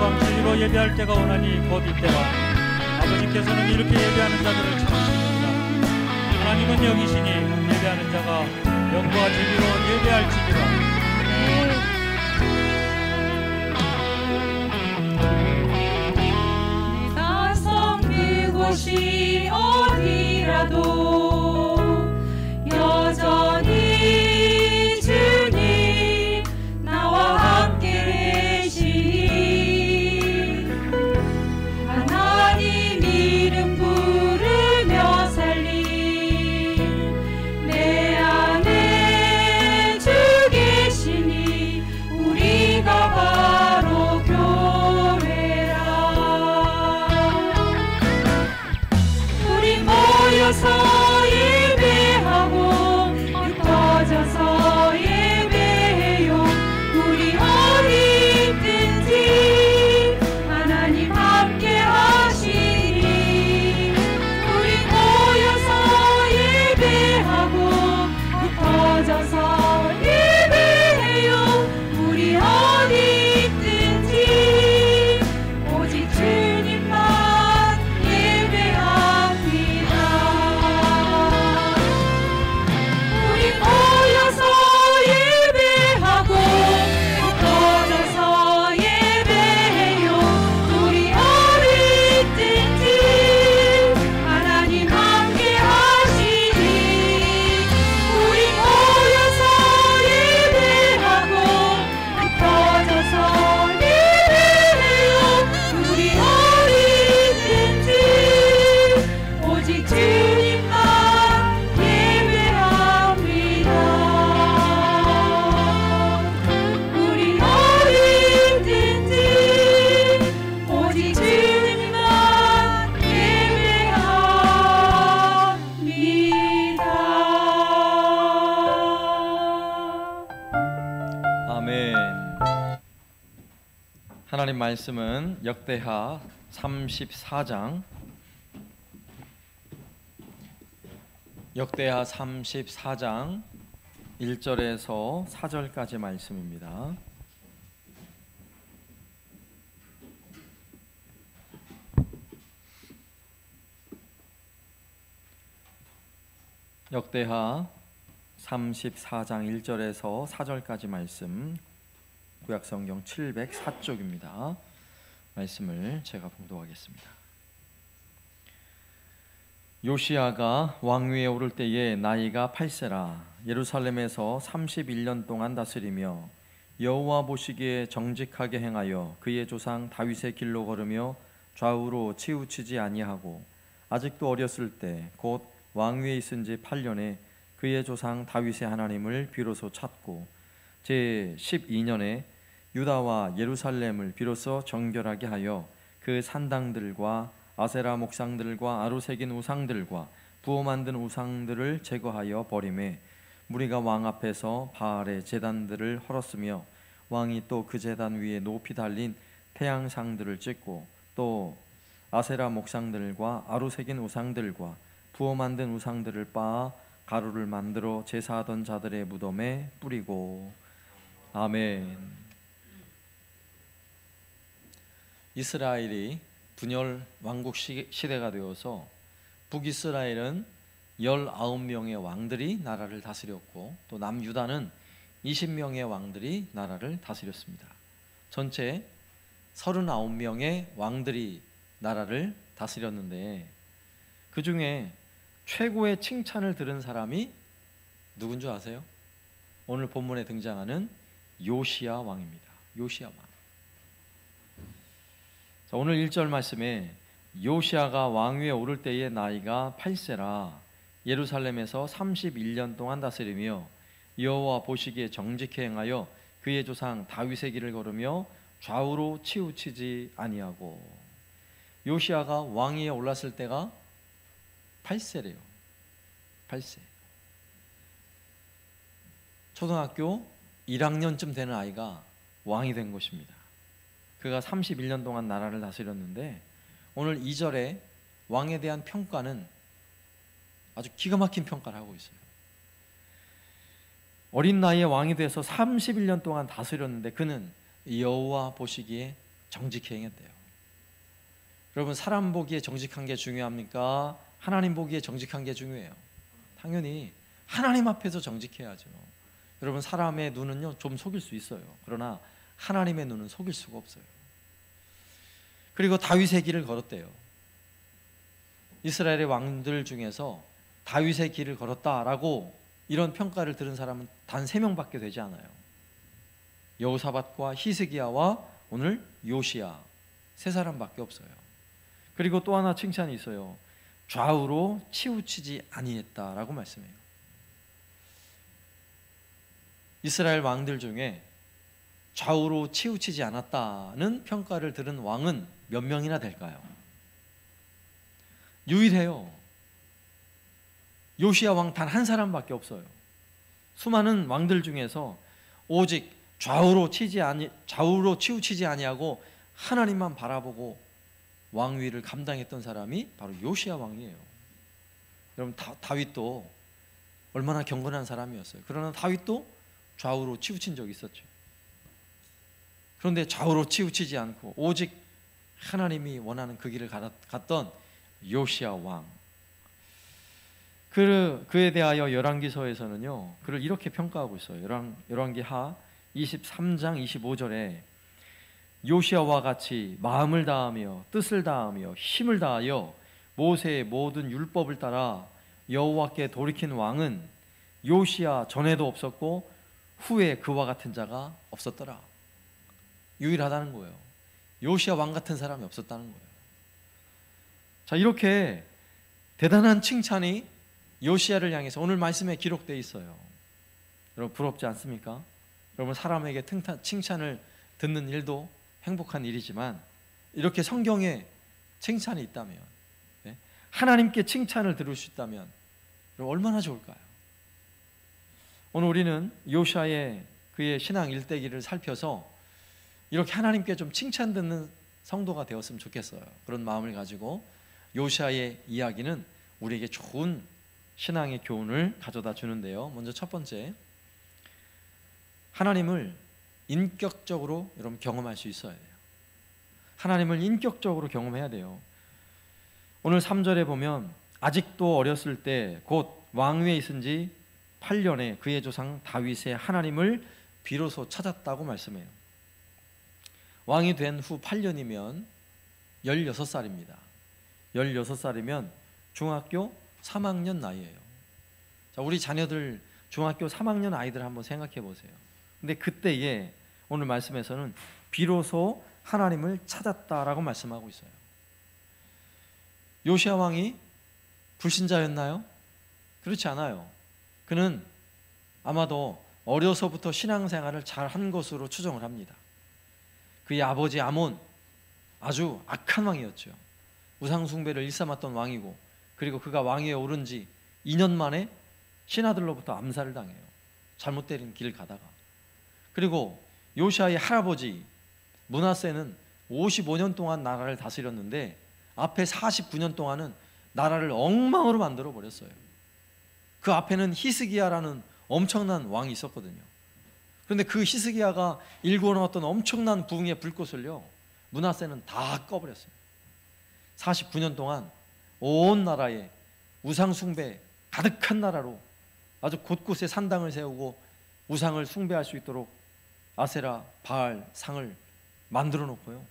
밤 진리로 예배할 때가 오나니 곧 이때라. 아버지께서는 이렇게 예배하는 자들을 찾으시느니라. 하나님은 여기시니 예배하는 자가 영과 진리로 예배할지니라. 내가 섬길 곳이 어디라도 여전히 주님 나와 함께 계시니 하나님 이름 부르며 살림 내 안에 주 계시니 우리가 바로 교회라. 우리 모여서 예배하고 흩어져서 예배해요. 우리 어디 있든지 하나님 함께 하시니 우리 모여서 예배하고 흩어져서 예배해요. 우리 어디 있든지 오직 주님만 예배합니다. 우리 모여서 예배하고 흩어져서 예배해요. 우리 어디 있든지 하나님 함께 하시니 우리 모여서 예배하고 흩어져서 예배해요. 우리 어디 있든지 오직 주님만 예배합니다. 우리 어디 있든지 오직 주님만 예배합니다. 아멘. 하나님 말씀은 역대하 34장 1절에서 4절까지 말씀입니다. 역대하 34장 1절에서 4절까지 말씀, 구약성경 704쪽입니다. 말씀을 제가 봉독하겠습니다. 요시야가 왕위에 오를 때에 나이가 8세라. 예루살렘에서 31년 동안 다스리며 여호와 보시기에 정직하게 행하여 그의 조상 다윗의 길로 걸으며 좌우로 치우치지 아니하고 아직도 어렸을 때 곧 왕위에 있은 지 8년에 그의 조상 다윗의 하나님을 비로소 찾고 제 12년에 유다와 예루살렘을 비로소 정결하게 하여 그 산당들과 아세라 목상들과 아루 새긴 우상들과 부어 만든 우상들을 제거하여 버리매 무리가 왕 앞에서 바알의 제단들을 헐었으며 왕이 또 그 제단 위에 높이 달린 태양상들을 찍고 또 아세라 목상들과 아루 새긴 우상들과 부어 만든 우상들을 빻아 가루를 만들어 제사하던 자들의 무덤에 뿌리고. 아멘. 이스라엘이 분열 왕국 시대가 되어서 북이스라엘은 19명의 왕들이 나라를 다스렸고 또 남유다는 20명의 왕들이 나라를 다스렸습니다. 전체 39명의 왕들이 나라를 다스렸는데 그 중에 최고의 칭찬을 들은 사람이 누군 줄 아세요? 오늘 본문에 등장하는 요시야 왕입니다. 요시야 왕. 자, 오늘 1절 말씀에 요시야가 왕위에 오를 때의 나이가 8세라 예루살렘에서 31년 동안 다스리며 여호와 보시기에 정직히 행하여 그의 조상 다윗의 길을 걸으며 좌우로 치우치지 아니하고. 요시야가 왕위에 올랐을 때가 8세래요. 8세. 초등학교 1학년쯤 되는 아이가 왕이 된 것입니다. 그가 31년 동안 나라를 다스렸는데 오늘 2절에 왕에 대한 평가는 아주 기가 막힌 평가를 하고 있어요. 어린 나이에 왕이 돼서 31년 동안 다스렸는데 그는 여호와 보시기에 정직히 행했대요. 여러분, 사람 보기에 정직한 게 중요합니까? 하나님 보기에 정직한 게 중요해요. 당연히 하나님 앞에서 정직해야죠. 여러분, 사람의 눈은요 좀 속일 수 있어요. 그러나 하나님의 눈은 속일 수가 없어요. 그리고 다윗의 길을 걸었대요. 이스라엘의 왕들 중에서 다윗의 길을 걸었다라고 이런 평가를 들은 사람은 단 3명밖에 되지 않아요. 여호사밧과 히스기야와 오늘 요시야, 3사람밖에 없어요. 그리고 또 하나 칭찬이 있어요. 좌우로 치우치지 아니했다라고 말씀해요. 이스라엘 왕들 중에 좌우로 치우치지 않았다는 평가를 들은 왕은 몇 명이나 될까요? 유일해요. 요시야 왕 단 한 사람밖에 없어요. 수많은 왕들 중에서 오직 좌우로 치우치지 아니하고 하나님만 바라보고 왕위를 감당했던 사람이 바로 요시야 왕이에요. 여러분, 다윗도 얼마나 경건한 사람이었어요. 그러나 다윗도 좌우로 치우친 적이 있었죠. 그런데 좌우로 치우치지 않고 오직 하나님이 원하는 그 길을 갔던 요시야 왕, 그에 대하여 열왕기서에서는요 그를 이렇게 평가하고 있어요. 열왕기하 23장 25절에 요시야와 같이 마음을 다하며 뜻을 다하며 힘을 다하여 모세의 모든 율법을 따라 여호와께 돌이킨 왕은 요시야 전에도 없었고 후에 그와 같은 자가 없었더라. 유일하다는 거예요. 요시야 왕 같은 사람이 없었다는 거예요. 자, 이렇게 대단한 칭찬이 요시야를 향해서 오늘 말씀에 기록되어 있어요. 여러분, 부럽지 않습니까? 여러분, 사람에게 칭찬을 듣는 일도 행복한 일이지만 이렇게 성경에 칭찬이 있다면, 하나님께 칭찬을 들을 수 있다면 얼마나 좋을까요? 오늘 우리는 요시야의 그의 신앙 일대기를 살펴서 이렇게 하나님께 좀 칭찬 듣는 성도가 되었으면 좋겠어요. 그런 마음을 가지고 요시야의 이야기는 우리에게 좋은 신앙의 교훈을 가져다 주는데요. 먼저 첫 번째, 하나님을 인격적으로 여러분 경험할 수 있어야 돼요. 하나님을 인격적으로 경험해야 돼요. 오늘 3절에 보면 아직도 어렸을 때 곧 왕위에 있은 지 8년에 그의 조상 다윗의 하나님을 비로소 찾았다고 말씀해요. 왕이 된 후 8년이면 16살입니다. 16살이면 중학교 3학년 나이예요. 자, 우리 자녀들 중학교 3학년 아이들 한번 생각해 보세요. 근데 그때에 오늘 말씀에서는 비로소 하나님을 찾았다라고 말씀하고 있어요. 요시야 왕이 불신자였나요? 그렇지 않아요. 그는 아마도 어려서부터 신앙생활을 잘한 것으로 추정을 합니다. 그의 아버지 아몬, 아주 악한 왕이었죠. 우상숭배를 일삼았던 왕이고, 그리고 그가 왕위에 오른 지 2년 만에 신하들로부터 암살을 당해요. 잘못된 길을 가다가. 그리고 요시야의 할아버지 므낫세는 55년 동안 나라를 다스렸는데 앞에 49년 동안은 나라를 엉망으로 만들어 버렸어요. 그 앞에는 히스기야라는 엄청난 왕이 있었거든요. 그런데 그 히스기야가 일궈 놓았던 엄청난 부흥의 불꽃을요, 므낫세는 다 꺼버렸어요. 49년 동안 온 나라에 우상 숭배 가득한 나라로 아주 곳곳에 산당을 세우고 우상을 숭배할 수 있도록 아세라, 바알, 상을 만들어 놓고요,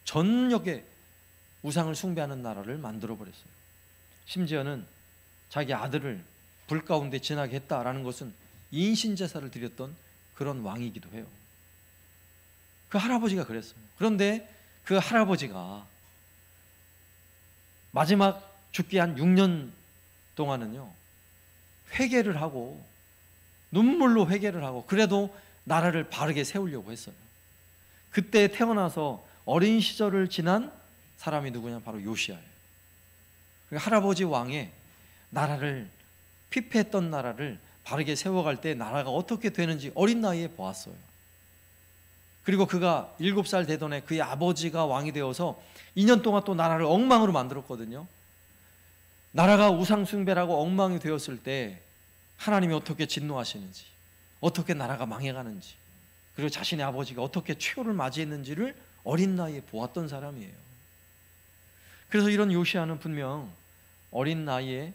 전역에 우상을 숭배하는 나라를 만들어 버렸어요. 심지어는 자기 아들을 불 가운데 지나게 했다라는 것은 인신제사를 드렸던 그런 왕이기도 해요. 그 할아버지가 그랬어요. 그런데 그 할아버지가 마지막 죽기 한 6년 동안은요, 회개를 하고 눈물로 회개를 하고 그래도 나라를 바르게 세우려고 했어요. 그때 태어나서 어린 시절을 지난 사람이 누구냐? 바로 요시야예요. 할아버지 왕의 나라를, 피폐했던 나라를 바르게 세워갈 때 나라가 어떻게 되는지 어린 나이에 보았어요. 그리고 그가 7살 되던 해 그의 아버지가 왕이 되어서 2년 동안 또 나라를 엉망으로 만들었거든요. 나라가 우상숭배라고 엉망이 되었을 때 하나님이 어떻게 진노하시는지, 어떻게 나라가 망해가는지, 그리고 자신의 아버지가 어떻게 최후를 맞이했는지를 어린 나이에 보았던 사람이에요. 그래서 이런 요시야는 분명 어린 나이에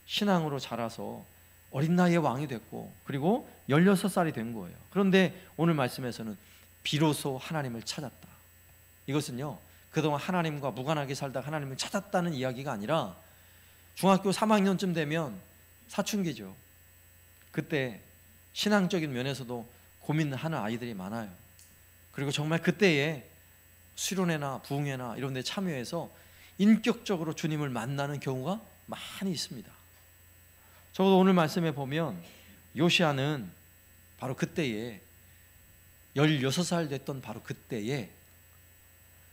신앙으로 자라서 어린 나이에 왕이 됐고 그리고 16살이 된 거예요. 그런데 오늘 말씀에서는 비로소 하나님을 찾았다. 이것은요, 그동안 하나님과 무관하게 살다가 하나님을 찾았다는 이야기가 아니라 중학교 3학년쯤 되면 사춘기죠. 그때 신앙적인 면에서도 고민하는 아이들이 많아요. 그리고 정말 그때에 수련회나 부흥회나 이런 데 참여해서 인격적으로 주님을 만나는 경우가 많이 있습니다. 적어도 오늘 말씀에 보면 요시야는 바로 그때에 16살 됐던 바로 그때에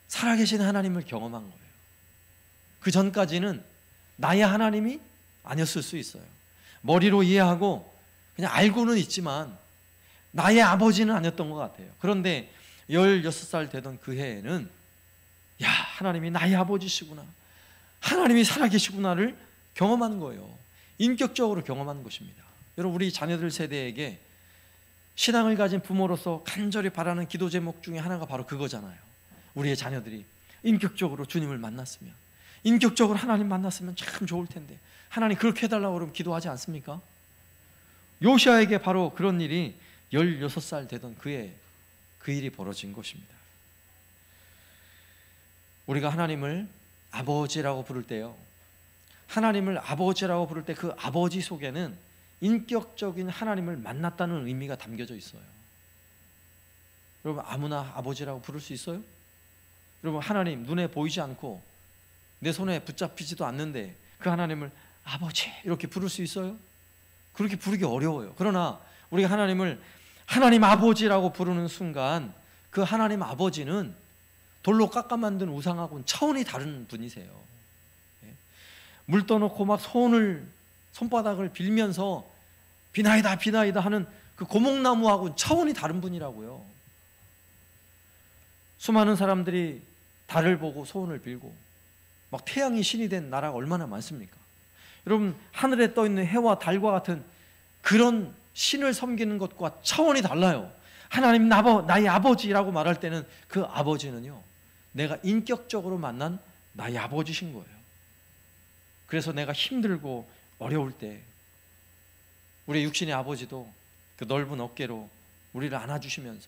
살아계신 하나님을 경험한 거예요. 그 전까지는 나의 하나님이 아니었을 수 있어요. 머리로 이해하고 그냥 알고는 있지만 나의 아버지는 아니었던 것 같아요. 그런데 16살 되던 그 해에는 야, 하나님이 나의 아버지시구나, 하나님이 살아계시구나를 경험한 거예요. 인격적으로 경험한 것입니다. 여러분, 우리 자녀들 세대에게 신앙을 가진 부모로서 간절히 바라는 기도 제목 중에 하나가 바로 그거잖아요. 우리의 자녀들이 인격적으로 주님을 만났으면, 인격적으로 하나님 만났으면 참 좋을 텐데 하나님 그렇게 해달라고 그러면 기도하지 않습니까? 요시야에게 바로 그런 일이 16살 되던 그해 그 일이 벌어진 것입니다. 우리가 하나님을 아버지라고 부를 때요, 하나님을 아버지라고 부를 때 그 아버지 속에는 인격적인 하나님을 만났다는 의미가 담겨져 있어요. 여러분, 아무나 아버지라고 부를 수 있어요? 여러분, 하나님 눈에 보이지 않고 내 손에 붙잡히지도 않는데 그 하나님을 아버지 이렇게 부를 수 있어요? 그렇게 부르기 어려워요. 그러나 우리가 하나님을 하나님 아버지라고 부르는 순간 그 하나님 아버지는 돌로 깎아 만든 우상하고는 차원이 다른 분이세요. 물 떠놓고 막 손바닥을 빌면서 비나이다 비나이다 하는 그 고목나무하고는 차원이 다른 분이라고요. 수많은 사람들이 달을 보고 소원을 빌고 막 태양이 신이 된 나라가 얼마나 많습니까? 여러분, 하늘에 떠있는 해와 달과 같은 그런 신을 섬기는 것과 차원이 달라요. 하나님 나의 아버지라고 말할 때는 그 아버지는요, 내가 인격적으로 만난 나의 아버지신 거예요. 그래서 내가 힘들고 어려울 때 우리 육신의 아버지도 그 넓은 어깨로 우리를 안아주시면서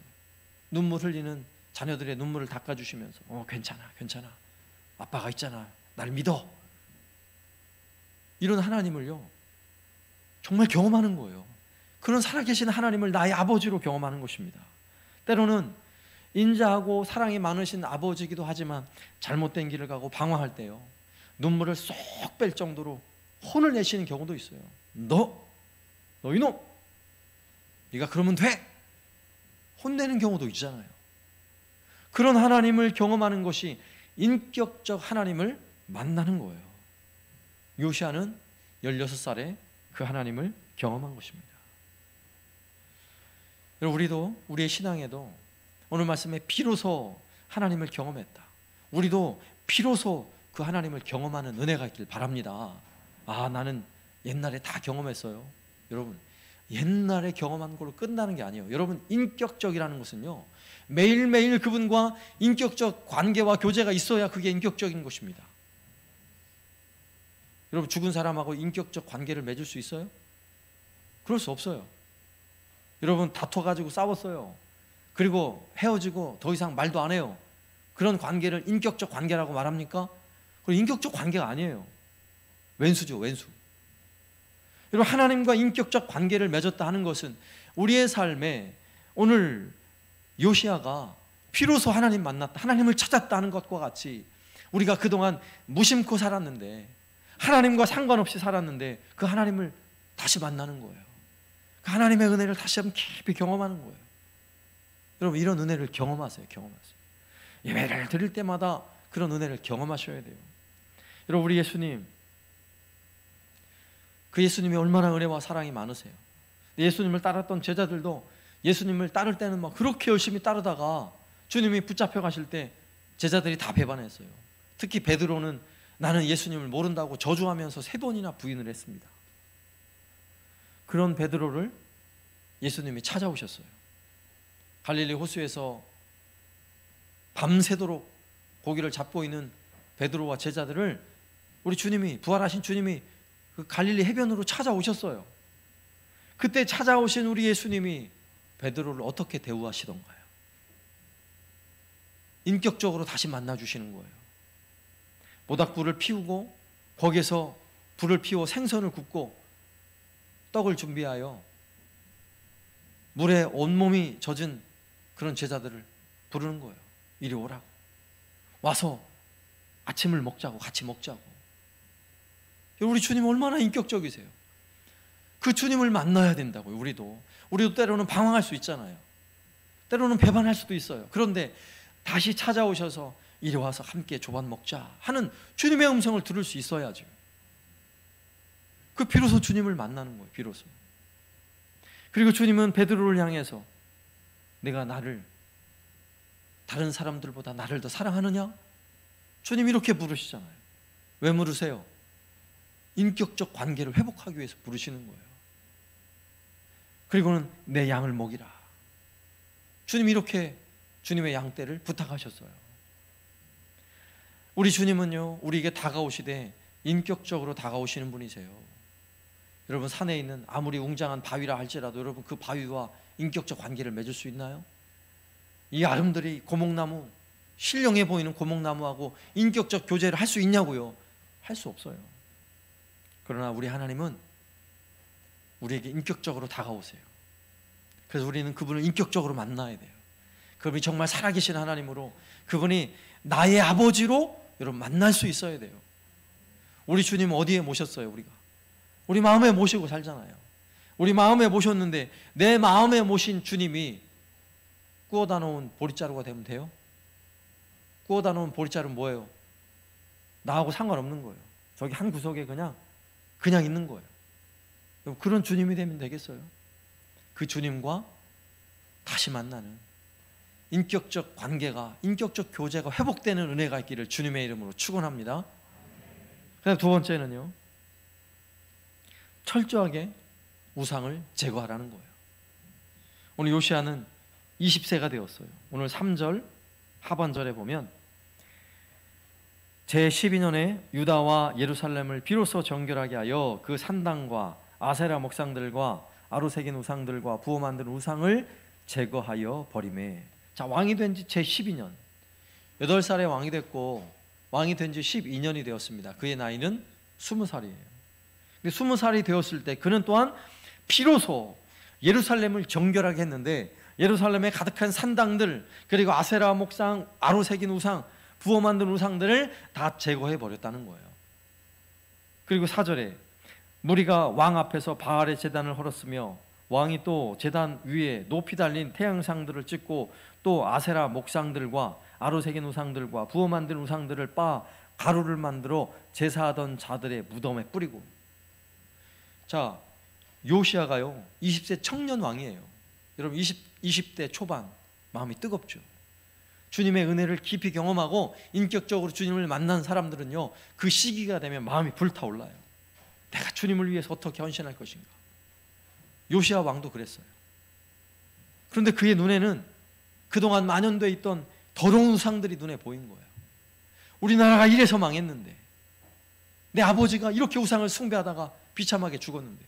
눈물 흘리는 자녀들의 눈물을 닦아주시면서 괜찮아 괜찮아, 아빠가 있잖아, 날 믿어, 이런 하나님을요 정말 경험하는 거예요. 그런 살아계신 하나님을 나의 아버지로 경험하는 것입니다. 때로는 인자하고 사랑이 많으신 아버지이기도 하지만 잘못된 길을 가고 방황할 때요, 눈물을 쏙 뺄 정도로 혼을 내시는 경우도 있어요. 너 이놈, 네가 그러면 돼, 혼내는 경우도 있잖아요. 그런 하나님을 경험하는 것이 인격적 하나님을 만나는 거예요. 요시야는 16살에 그 하나님을 경험한 것입니다. 우리도 우리의 신앙에도 오늘 말씀에 비로소 하나님을 경험했다, 우리도 비로소 그 하나님을 경험하는 은혜가 있길 바랍니다. 나는 옛날에 다 경험했어요. 여러분, 옛날에 경험한 걸로 끝나는 게 아니에요. 여러분, 인격적이라는 것은요, 매일매일 그분과 인격적 관계와 교제가 있어야 그게 인격적인 것입니다. 여러분, 죽은 사람하고 인격적 관계를 맺을 수 있어요? 그럴 수 없어요. 여러분, 다퉈가지고 싸웠어요. 그리고 헤어지고 더 이상 말도 안 해요. 그런 관계를 인격적 관계라고 말합니까? 그건 인격적 관계가 아니에요. 왼수죠, 왼수. 여러분, 하나님과 인격적 관계를 맺었다 하는 것은 우리의 삶에 오늘 요시야가 비로소 하나님 만났다, 하나님을 찾았다 하는 것과 같이 우리가 그동안 무심코 살았는데, 하나님과 상관없이 살았는데 그 하나님을 다시 만나는 거예요. 그 하나님의 은혜를 다시 한번 깊이 경험하는 거예요. 여러분, 이런 은혜를 경험하세요. 예배를 드릴 때마다 그런 은혜를 경험하셔야 돼요. 여러분, 우리 예수님, 그 예수님이 얼마나 은혜와 사랑이 많으세요. 예수님을 따랐던 제자들도 예수님을 따를 때는 막 그렇게 열심히 따르다가 주님이 붙잡혀 가실 때 제자들이 다 배반했어요. 특히 베드로는 나는 예수님을 모른다고 저주하면서 3번이나 부인을 했습니다. 그런 베드로를 예수님이 찾아오셨어요. 갈릴리 호수에서 밤새도록 고기를 잡고 있는 베드로와 제자들을 우리 주님이, 부활하신 주님이 그 갈릴리 해변으로 찾아오셨어요. 그때 찾아오신 우리 예수님이 베드로를 어떻게 대우하시던가요? 인격적으로 다시 만나주시는 거예요. 모닥불을 피우고 거기에서 불을 피워 생선을 굽고 떡을 준비하여 물에 온몸이 젖은 그런 제자들을 부르는 거예요. 이리 오라고. 와서 아침을 먹자고, 같이 먹자고. 우리 주님 얼마나 인격적이세요. 그 주님을 만나야 된다고요. 우리도 때로는 방황할 수 있잖아요. 때로는 배반할 수도 있어요. 그런데 다시 찾아오셔서 이리 와서 함께 조반 먹자 하는 주님의 음성을 들을 수 있어야죠. 그 비로소 주님을 만나는 거예요. 비로소. 그리고 주님은 베드로를 향해서 내가 나를 다른 사람들보다 나를 더 사랑하느냐? 주님 이렇게 부르시잖아요. 왜 물으세요? 인격적 관계를 회복하기 위해서 부르시는 거예요. 그리고는 내 양을 먹이라. 주님이 이렇게 주님의 양떼를 부탁하셨어요. 우리 주님은요, 우리에게 다가오시되 인격적으로 다가오시는 분이세요. 여러분, 산에 있는 아무리 웅장한 바위라 할지라도 여러분 그 바위와 인격적 관계를 맺을 수 있나요? 이 아름드리 고목나무, 신령해 보이는 고목나무하고 인격적 교제를 할 수 있냐고요? 할 수 없어요. 그러나 우리 하나님은 우리에게 인격적으로 다가오세요. 그래서 우리는 그분을 인격적으로 만나야 돼요. 그분이 정말 살아계신 하나님으로, 그분이 나의 아버지로 여러분 만날 수 있어야 돼요. 우리 주님 어디에 모셨어요? 우리 마음에 모시고 살잖아요. 우리 마음에 모셨는데 내 마음에 모신 주님이 구워다 놓은 보릿자루가 되면 돼요? 구워다 놓은 보릿자루는 뭐예요? 나하고 상관없는 거예요. 저기 한 구석에 그냥 있는 거예요. 그런 주님이 되면 되겠어요? 그 주님과 다시 만나는 인격적 관계가, 인격적 교제가 회복되는 은혜가 있기를 주님의 이름으로 축원합니다. 그다음 두 번째는요, 철저하게 우상을 제거하라는 거예요. 오늘 요시야는 20세가 되었어요. 오늘 3절 하반절에 보면 제12년에 유다와 예루살렘을 비로소 정결하게 하여 그 산당과 아세라 목상들과 아로새긴 우상들과 부어 만든 우상을 제거하여 버리매. 자, 왕이 된 지 제12년, 8살에 왕이 됐고 왕이 된 지 12년이 되었습니다. 그의 나이는 20살이에요. 근데 20살이 되었을 때 그는 또한 비로소 예루살렘을 정결하게 했는데, 예루살렘에 가득한 산당들, 그리고 아세라 목상, 아로새긴 우상, 부어 만든 우상들을 다 제거해 버렸다는 거예요. 그리고 4절에 무리가 왕 앞에서 바알의 제단을 헐었으며 왕이 또 제단 위에 높이 달린 태양상들을 찍고 또 아세라 목상들과 아로새긴 우상들과 부어 만든 우상들을 빻아 가루를 만들어 제사하던 자들의 무덤에 뿌리고. 자, 요시야가요 20세 청년 왕이에요. 여러분 20대 초반, 마음이 뜨겁죠. 주님의 은혜를 깊이 경험하고 인격적으로 주님을 만난 사람들은요, 그 시기가 되면 마음이 불타올라요. 내가 주님을 위해서 어떻게 헌신할 것인가. 요시야 왕도 그랬어요. 그런데 그의 눈에는 그동안 만연되어 있던 더러운 우상들이 눈에 보인 거예요. 우리나라가 이래서 망했는데, 내 아버지가 이렇게 우상을 숭배하다가 비참하게 죽었는데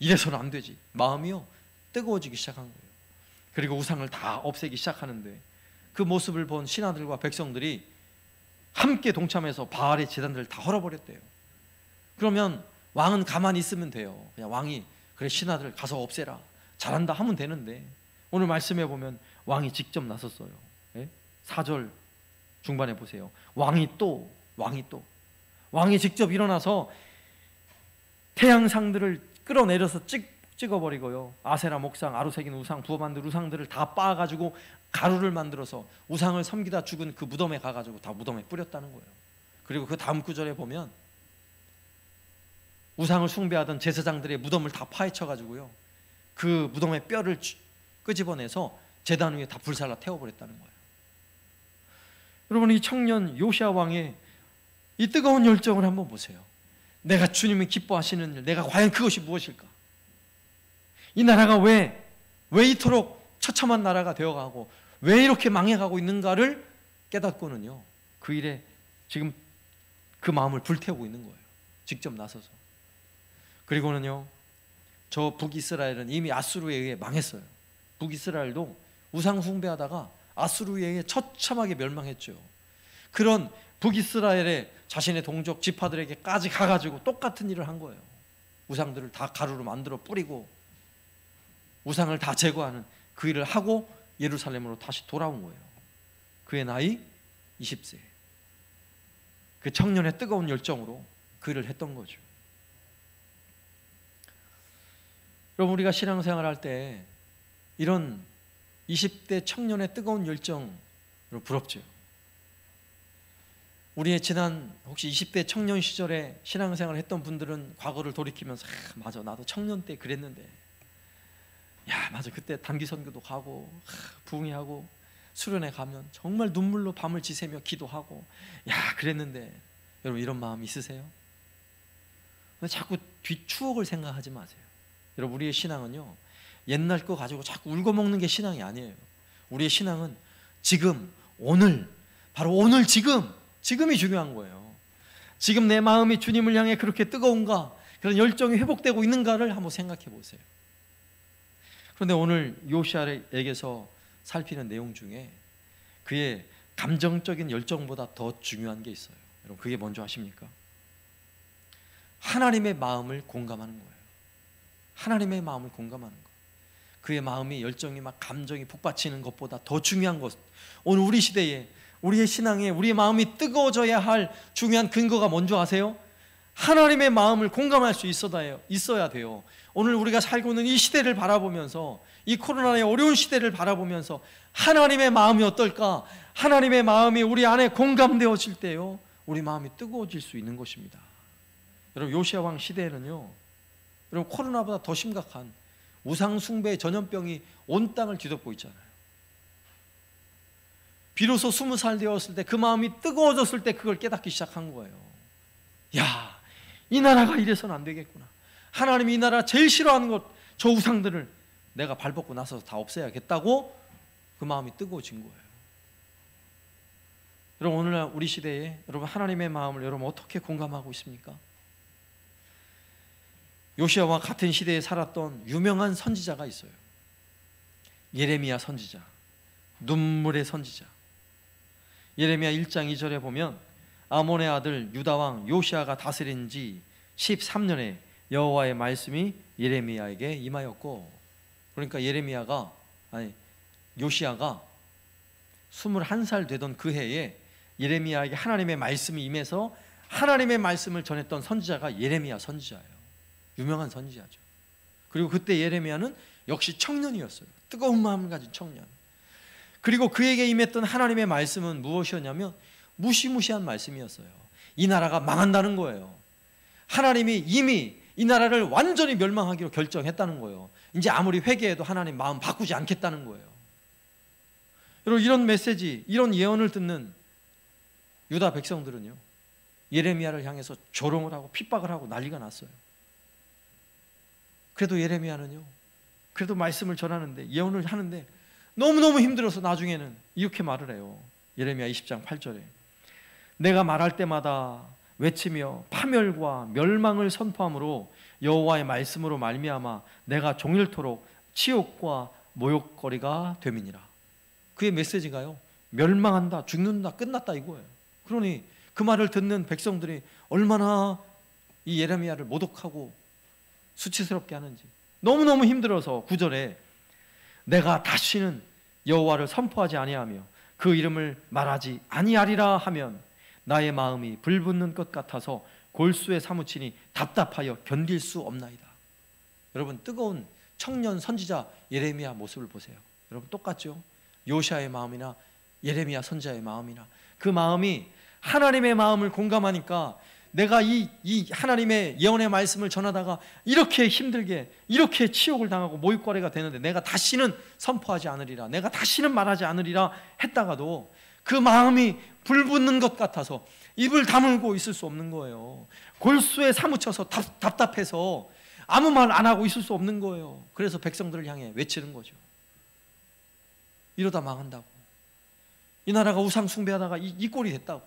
이래서는 안 되지. 마음이요 뜨거워지기 시작한 거예요. 그리고 우상을 다 없애기 시작하는데 그 모습을 본 신하들과 백성들이 함께 동참해서 바알의 제단들을 다 헐어버렸대요. 그러면 왕은 가만히 있으면 돼요. 그냥 왕이 그래 신하들 가서 없애라, 잘한다 하면 되는데, 오늘 말씀해 보면 왕이 직접 나섰어요. 4절 중반에 보세요. 왕이 직접 일어나서 태양상들을 끌어내려서 찍어버리고요, 아세라 목상, 아로새긴 우상, 부어 만든 우상들을 다 빻아가지고 가루를 만들어서 우상을 섬기다 죽은 그 무덤에 가가지고 다 무덤에 뿌렸다는 거예요. 그리고 그 다음 구절에 보면 우상을 숭배하던 제사장들의 무덤을 다 파헤쳐가지고요, 그 무덤의 뼈를 끄집어내서 제단 위에 다 불살라 태워버렸다는 거예요. 여러분, 이 청년 요시야 왕의 이 뜨거운 열정을 한번 보세요. 내가 주님이 기뻐하시는 일, 내가 과연 그것이 무엇일까? 이 나라가 왜 이토록 처참한 나라가 되어가고 왜 이렇게 망해가고 있는가를 깨닫고는요, 그 일에 지금 그 마음을 불태우고 있는 거예요. 직접 나서서. 그리고는요, 저 북이스라엘은 이미 아수르에 의해 망했어요. 북이스라엘도 우상 숭배하다가 아수르에 의해 처참하게 멸망했죠. 그런 북이스라엘의 자신의 동족 지파들에게까지 가가지고 똑같은 일을 한 거예요. 우상들을 다 가루로 만들어 뿌리고 우상을 다 제거하는 그 일을 하고 예루살렘으로 다시 돌아온 거예요. 그의 나이 20세. 그 청년의 뜨거운 열정으로 그 일을 했던 거죠. 여러분, 우리가 신앙생활 할 때 이런 20대 청년의 뜨거운 열정으로 부럽죠. 우리의 지난 혹시 20대 청년 시절에 신앙생활을 했던 분들은 과거를 돌이키면서 맞아, 나도 청년 때 그랬는데, 야 맞아, 그때 단기 선교도 가고 부흥회하고 수련회 가면 정말 눈물로 밤을 지새며 기도하고, 야 그랬는데. 여러분, 이런 마음 있으세요? 근데 자꾸 뒤 추억을 생각하지 마세요. 여러분, 우리의 신앙은요, 옛날 거 가지고 자꾸 울고 먹는 게 신앙이 아니에요. 우리의 신앙은 지금, 오늘, 바로 오늘 지금이 중요한 거예요. 지금 내 마음이 주님을 향해 그렇게 뜨거운가, 그런 열정이 회복되고 있는가를 한번 생각해 보세요. 그런데 오늘 요시야에게서 살피는 내용 중에 그의 감정적인 열정보다 더 중요한 게 있어요. 여러분, 그게 뭔지 아십니까? 하나님의 마음을 공감하는 거예요. 하나님의 마음을 공감하는 것. 그의 마음이, 열정이 막 감정이 북받치는 것보다 더 중요한 것, 오늘 우리 시대에 우리의 신앙에 우리의 마음이 뜨거워져야 할 중요한 근거가 뭔지 아세요? 하나님의 마음을 공감할 수 있어야 돼요. 오늘 우리가 살고 있는 이 시대를 바라보면서, 이 코로나의 어려운 시대를 바라보면서 하나님의 마음이 어떨까? 하나님의 마음이 우리 안에 공감되어질 때요, 우리 마음이 뜨거워질 수 있는 것입니다. 여러분, 요시야 왕 시대에는요, 여러분, 코로나보다 더 심각한 우상 숭배의 전염병이 온 땅을 뒤덮고 있잖아요. 비로소 20살 되었을 때, 그 마음이 뜨거워졌을 때 그걸 깨닫기 시작한 거예요. 야, 이 나라가 이래서는 안 되겠구나. 하나님이 이 나라 제일 싫어하는 것, 저 우상들을 내가 발벗고 나서서 다 없애야겠다고 그 마음이 뜨거워진 거예요. 여러분, 오늘날 우리 시대에 여러분, 하나님의 마음을 여러분 어떻게 공감하고 있습니까? 요시야와 같은 시대에 살았던 유명한 선지자가 있어요. 예레미야 선지자, 눈물의 선지자. 예레미야 1장 2절에 보면 아몬의 아들 유다왕 요시야가 다스린 지 13년에 여호와의 말씀이 예레미야에게 임하였고, 그러니까 요시야가 21살 되던 그 해에 예레미야에게 하나님의 말씀이 임해서 하나님의 말씀을 전했던 선지자가 예레미야 선지자예요. 유명한 선지자죠. 그리고 그때 예레미야는 역시 청년이었어요. 뜨거운 마음을 가진 청년. 그리고 그에게 임했던 하나님의 말씀은 무엇이었냐면 무시무시한 말씀이었어요. 이 나라가 망한다는 거예요. 하나님이 이미 이 나라를 완전히 멸망하기로 결정했다는 거예요. 이제 아무리 회개해도 하나님 마음 바꾸지 않겠다는 거예요. 여러분, 이런 메시지, 이런 예언을 듣는 유다 백성들은요, 예레미야를 향해서 조롱을 하고 핍박을 하고 난리가 났어요. 그래도 예레미야는요, 그래도 말씀을 전하는데, 예언을 하는데 너무너무 힘들어서 나중에는 이렇게 말을 해요. 예레미야 20장 8절에 내가 말할 때마다 외치며 파멸과 멸망을 선포함으로 여호와의 말씀으로 말미암아 내가 종일토록 치욕과 모욕거리가 됨이니라. 그의 메시지가요, 멸망한다, 죽는다, 끝났다 이거예요. 그러니 그 말을 듣는 백성들이 얼마나 이 예레미야를 모독하고 수치스럽게 하는지. 너무너무 힘들어서 9절에 내가 다시는 여호와를 선포하지 아니하며 그 이름을 말하지 아니하리라 하면 나의 마음이 불붙는 것 같아서 골수에 사무치니 답답하여 견딜 수 없나이다. 여러분, 뜨거운 청년 선지자 예레미야 모습을 보세요. 여러분, 똑같죠? 요시야의 마음이나 예레미야 선지자의 마음이나 그 마음이 하나님의 마음을 공감하니까 내가 이 하나님의 예언의 말씀을 전하다가 이렇게 힘들게, 이렇게 치욕을 당하고 모욕거리가 되는데 내가 다시는 선포하지 않으리라, 내가 다시는 말하지 않으리라 했다가도 그 마음이 불붙는 것 같아서 입을 다물고 있을 수 없는 거예요. 골수에 사무쳐서 답답해서 아무 말 안 하고 있을 수 없는 거예요. 그래서 백성들을 향해 외치는 거죠. 이러다 망한다고, 이 나라가 우상 숭배하다가 이 꼴이 됐다고.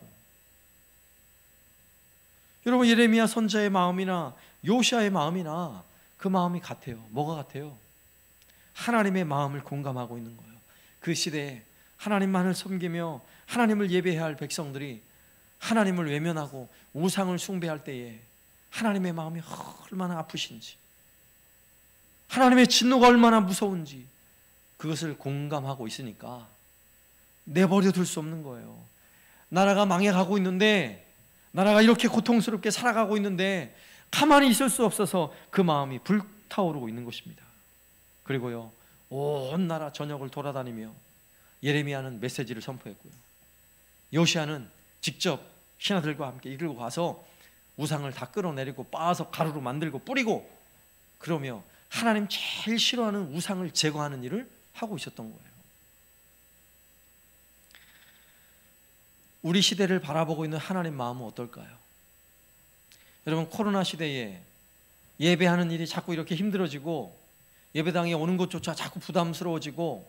여러분, 예레미야 선지자의 마음이나 요시아의 마음이나 그 마음이 같아요. 뭐가 같아요? 하나님의 마음을 공감하고 있는 거예요. 그 시대에 하나님만을 섬기며 하나님을 예배해야 할 백성들이 하나님을 외면하고 우상을 숭배할 때에 하나님의 마음이 얼마나 아프신지, 하나님의 진노가 얼마나 무서운지 그것을 공감하고 있으니까 내버려 둘 수 없는 거예요. 나라가 망해가고 있는데, 나라가 이렇게 고통스럽게 살아가고 있는데 가만히 있을 수 없어서 그 마음이 불타오르고 있는 것입니다. 그리고요, 온 나라 전역을 돌아다니며 예레미야는 메시지를 선포했고요, 요시야는 직접 신하들과 함께 이끌고 가서 우상을 다 끌어내리고 빻아서 가루로 만들고 뿌리고, 그러며 하나님 제일 싫어하는 우상을 제거하는 일을 하고 있었던 거예요. 우리 시대를 바라보고 있는 하나님 마음은 어떨까요? 여러분, 코로나 시대에 예배하는 일이 자꾸 이렇게 힘들어지고 예배당에 오는 것조차 자꾸 부담스러워지고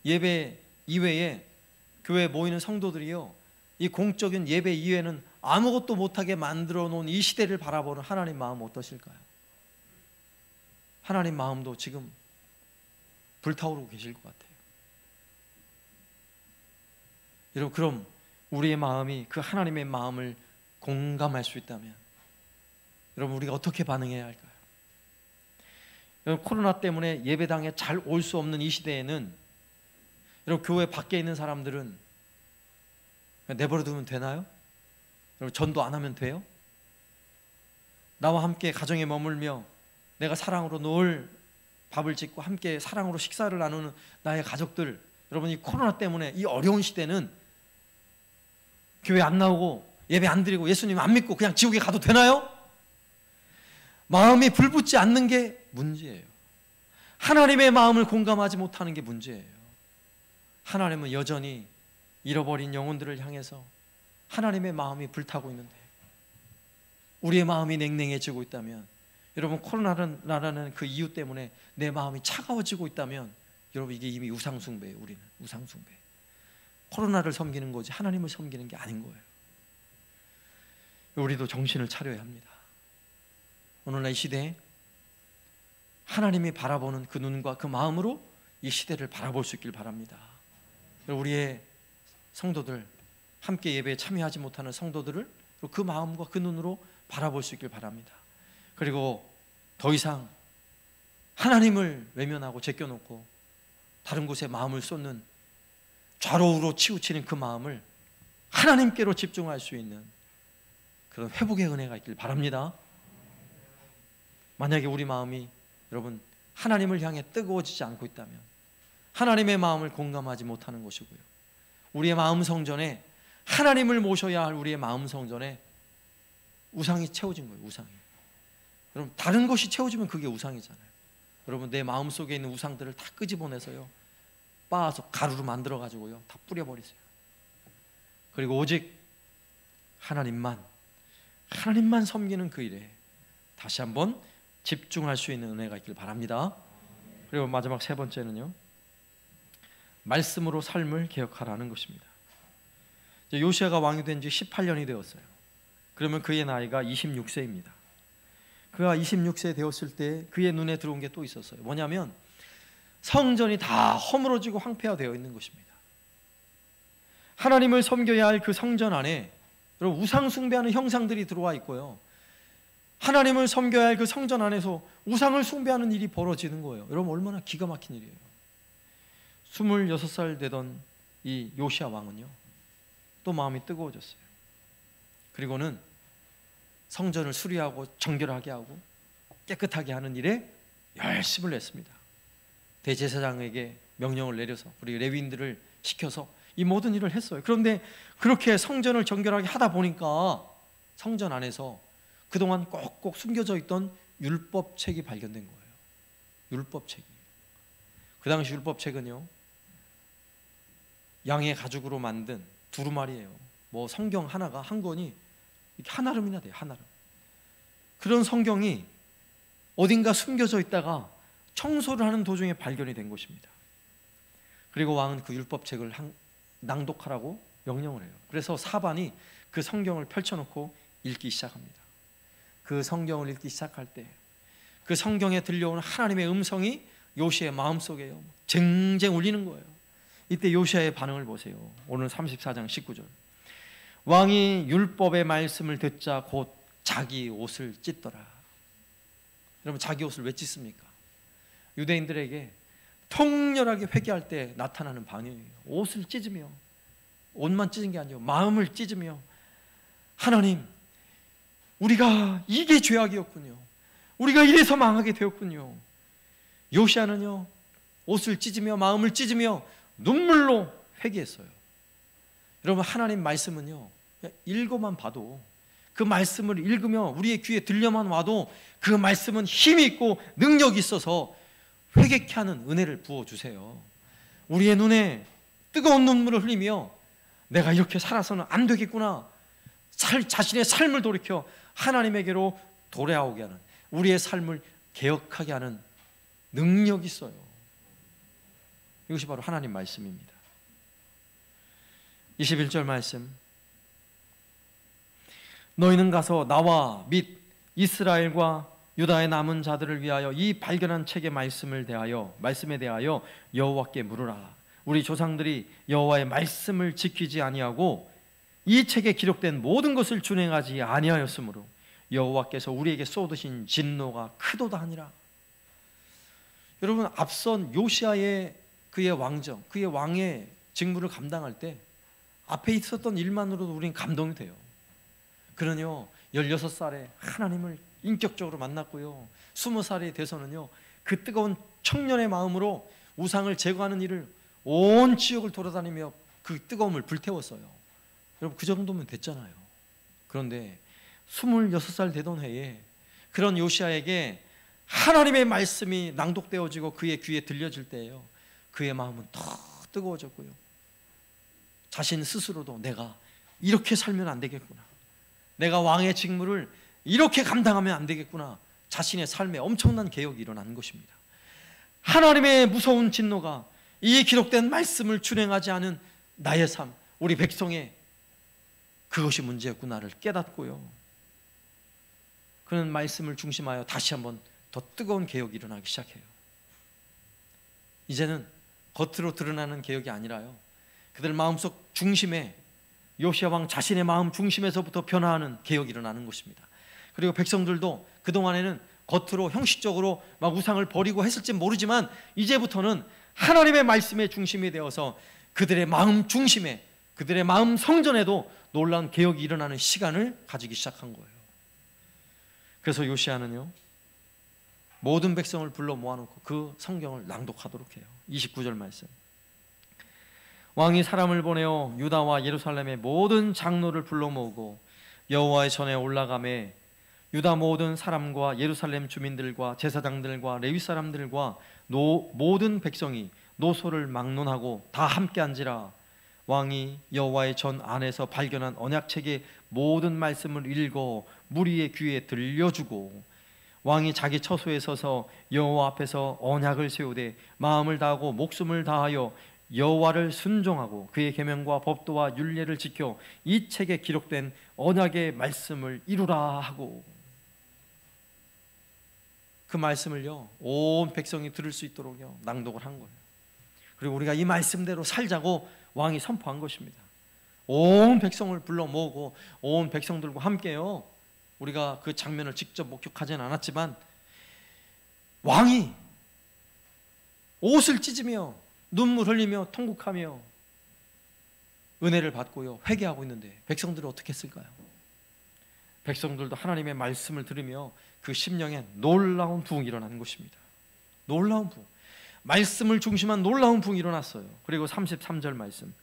예배 이외에 교회에 모이는 성도들이요, 이 공적인 예배 이외에는 아무것도 못하게 만들어 놓은 이 시대를 바라보는 하나님 마음은 어떠실까요? 하나님 마음도 지금 불타오르고 계실 것 같아요. 여러분, 그럼 우리의 마음이 그 하나님의 마음을 공감할 수 있다면 여러분, 우리가 어떻게 반응해야 할까요? 여러분, 코로나 때문에 예배당에 잘 올 수 없는 이 시대에는 여러분, 교회 밖에 있는 사람들은 내버려 두면 되나요? 여러분, 전도 안 하면 돼요? 나와 함께 가정에 머물며 내가 사랑으로 늘 밥을 짓고 함께 사랑으로 식사를 나누는 나의 가족들, 여러분, 이 코로나 때문에 이 어려운 시대는 교회 안 나오고 예배 안 드리고 예수님 안 믿고 그냥 지옥에 가도 되나요? 마음이 불붙지 않는 게 문제예요. 하나님의 마음을 공감하지 못하는 게 문제예요. 하나님은 여전히 잃어버린 영혼들을 향해서 하나님의 마음이 불타고 있는데 우리의 마음이 냉랭해지고 있다면, 여러분, 코로나라는 그 이유 때문에 내 마음이 차가워지고 있다면 여러분, 이게 이미 우상숭배예요. 우리는 우상숭배. 코로나를 섬기는 거지 하나님을 섬기는 게 아닌 거예요. 우리도 정신을 차려야 합니다. 오늘날 이 시대에 하나님이 바라보는 그 눈과 그 마음으로 이 시대를 바라볼 수 있길 바랍니다. 우리의 성도들, 함께 예배에 참여하지 못하는 성도들을 그 마음과 그 눈으로 바라볼 수 있길 바랍니다. 그리고 더 이상 하나님을 외면하고 제껴놓고 다른 곳에 마음을 쏟는, 좌로우로 치우치는 그 마음을 하나님께로 집중할 수 있는 그런 회복의 은혜가 있길 바랍니다. 만약에 우리 마음이 여러분 하나님을 향해 뜨거워지지 않고 있다면 하나님의 마음을 공감하지 못하는 것이고요, 우리의 마음 성전에 하나님을 모셔야 할 우리의 마음 성전에 우상이 채워진 거예요. 우상이. 여러분, 다른 것이 채워지면 그게 우상이잖아요. 여러분, 내 마음속에 있는 우상들을 다 끄집어내서요, 빻아서 가루로 만들어 가지고요 다 뿌려버리세요. 그리고 오직 하나님만 섬기는 그 일에 다시 한번 집중할 수 있는 은혜가 있길 바랍니다. 그리고 마지막 세 번째는요, 말씀으로 삶을 개혁하라는 것입니다. 요시야가 왕이 된 지 18년이 되었어요. 그러면 그의 나이가 26세입니다. 그가 26세 되었을 때 그의 눈에 들어온 게 또 있었어요. 뭐냐면 성전이 다 허물어지고 황폐화되어 있는 것입니다. 하나님을 섬겨야 할 그 성전 안에 여러분, 우상 숭배하는 형상들이 들어와 있고요, 하나님을 섬겨야 할 그 성전 안에서 우상을 숭배하는 일이 벌어지는 거예요. 여러분, 얼마나 기가 막힌 일이에요. 26살 되던 이 요시야 왕은요, 또 마음이 뜨거워졌어요. 그리고는 성전을 수리하고 정결하게 하고 깨끗하게 하는 일에 열심을 냈습니다. 대제사장에게 명령을 내려서 우리 레위인들을 시켜서 이 모든 일을 했어요. 그런데 그렇게 성전을 정결하게 하다 보니까 성전 안에서 그동안 꼭꼭 숨겨져 있던 율법책이 발견된 거예요. 율법책이. 그 당시 율법책은요, 양의 가죽으로 만든 두루마리예요. 뭐 성경 하나가 한 권이 이렇게 한아름이나 돼요. 한아름. 그런 성경이 어딘가 숨겨져 있다가 청소를 하는 도중에 발견이 된 것입니다. 그리고 왕은 그 율법책을 낭독하라고 명령을 해요. 그래서 사반이 그 성경을 펼쳐놓고 읽기 시작합니다. 그 성경을 읽기 시작할 때 그 성경에 들려오는 하나님의 음성이 요시아의 마음속에요 쟁쟁 울리는 거예요. 이때 요시아의 반응을 보세요. 오늘 34장 19절. 왕이 율법의 말씀을 듣자 곧 자기 옷을 찢더라. 여러분, 자기 옷을 왜 찢습니까? 유대인들에게 통렬하게 회개할 때 나타나는 반응이에요. 옷을 찢으며, 옷만 찢은 게 아니에요, 마음을 찢으며, 하나님, 우리가 이게 죄악이었군요, 우리가 이래서 망하게 되었군요. 요시아는요 옷을 찢으며 마음을 찢으며 눈물로 회개했어요. 여러분, 하나님 말씀은요 읽어만 봐도, 그 말씀을 읽으며 우리의 귀에 들려만 와도 그 말씀은 힘이 있고 능력이 있어서 회개케 하는 은혜를 부어주세요. 우리의 눈에 뜨거운 눈물을 흘리며 내가 이렇게 살아서는 안 되겠구나, 자신의 삶을 돌이켜 하나님에게로 돌아오게 하는, 우리의 삶을 개혁하게 하는 능력이 있어요. 이것이 바로 하나님 말씀입니다. 21절 말씀. 너희는 가서 나와 및 이스라엘과 유다의 남은 자들을 위하여 이 발견한 책의 말씀에 대하여 여호와께 물으라. 우리 조상들이 여호와의 말씀을 지키지 아니하고 이 책에 기록된 모든 것을 준행하지 아니하였으므로 여호와께서 우리에게 쏟으신 진노가 크도다 하니라. 여러분, 앞선 요시아의 그의 왕정, 그의 왕의 직무를 감당할 때 앞에 있었던 일만으로도 우리는 감동이 돼요. 그러요 16살에 하나님을 인격적으로 만났고요, 20살이 돼서는요 그 뜨거운 청년의 마음으로 우상을 제거하는 일을 온 지역을 돌아다니며 그 뜨거움을 불태웠어요. 여러분, 그 정도면 됐잖아요. 그런데 26살 되던 해에 그런 요시아에게 하나님의 말씀이 낭독되어지고 그의 귀에 들려질 때예요, 그의 마음은 더 뜨거워졌고요, 자신 스스로도 내가 이렇게 살면 안 되겠구나, 내가 왕의 직무를 이렇게 감당하면 안 되겠구나, 자신의 삶에 엄청난 개혁이 일어난 것입니다. 하나님의 무서운 진노가 이 기록된 말씀을 준행하지 않은 나의 삶, 우리 백성의, 그것이 문제였구나를 깨닫고요, 그는 말씀을 중심하여 다시 한번 더 뜨거운 개혁이 일어나기 시작해요. 이제는 겉으로 드러나는 개혁이 아니라요, 그들 마음속 중심에, 요시아 왕 자신의 마음 중심에서부터 변화하는 개혁이 일어나는 것입니다. 그리고 백성들도 그동안에는 겉으로 형식적으로 막 우상을 버리고 했을지 모르지만 이제부터는 하나님의 말씀의 중심이 되어서 그들의 마음 중심에, 그들의 마음 성전에도 놀라운 개혁이 일어나는 시간을 가지기 시작한 거예요. 그래서 요시아는요 모든 백성을 불러 모아놓고 그 성경을 낭독하도록 해요. 29절 말씀. 왕이 사람을 보내어 유다와 예루살렘의 모든 장로를 불러 모으고 여호와의 전에 올라가매 유다 모든 사람과 예루살렘 주민들과 제사장들과 레위 사람들과 모든 백성이 노소를 막론하고 다 함께 앉으라. 왕이 여호와의 전 안에서 발견한 언약책의 모든 말씀을 읽어 무리의 귀에 들려주고 왕이 자기 처소에 서서 여호와 앞에서 언약을 세우되 마음을 다하고 목숨을 다하여 여호와를 순종하고 그의 계명과 법도와 율례를 지켜 이 책에 기록된 언약의 말씀을 이루라 하고, 그 말씀을요 온 백성이 들을 수 있도록요 낭독을 한 거예요. 그리고 우리가 이 말씀대로 살자고 왕이 선포한 것입니다. 온 백성을 불러 모으고 온 백성들과 함께요, 우리가 그 장면을 직접 목격하지는 않았지만 왕이 옷을 찢으며 눈물 흘리며 통곡하며 은혜를 받고요 회개하고 있는데 백성들은 어떻게 했을까요? 백성들도 하나님의 말씀을 들으며 그 심령에 놀라운 부흥이 일어나는 것입니다. 놀라운 부흥, 말씀을 중심한 놀라운 부흥이 일어났어요. 그리고 33절 말씀.